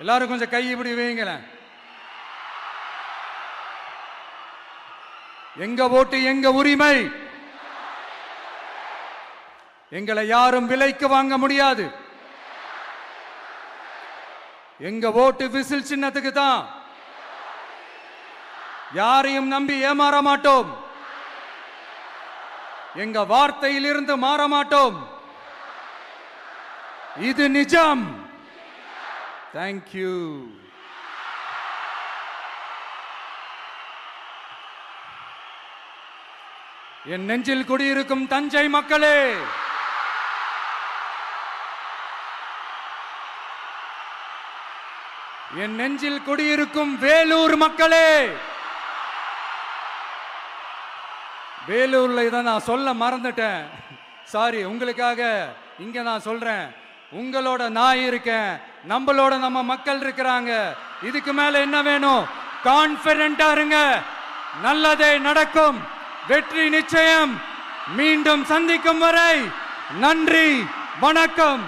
எல்லாரும் கொஞ்சம் கை இப்படி வைங்களேன். எங்க ஓட்டு எங்க உரிமை. எங்களை யாரும் விலைக்கு வாங்க முடியாது. எங்க ஓட்டு விசில் சின்னத்துக்கு தான். யாரையும் நம்பி ஏமாற மாட்டோம். எங்க வார்த்தையிலிருந்து மாற மாட்டோம். இது நிஜம். தேங்க்யூ. என் நெஞ்சில் குடியிருக்கும் தஞ்சை மக்களே, என் நெஞ்சில் குடியிருக்கும் வேலூர் மக்களே, வேலூர்ல இதை நான் சொல்ல மறந்துட்டேன். சாரி, உங்களுக்காக இங்க நான் சொல்றேன். உங்களோட நான் இருக்கேன், நம்மளோட நம்ம மக்கள் இருக்கிறாங்க. இதுக்கு மேல என்ன வேணும்? கான்பிடென்ட்டா இருங்க. நல்லதே நடக்கும். வெற்றி நிச்சயம். மீண்டும் சந்திக்கும் வரை நன்றி, வணக்கம்.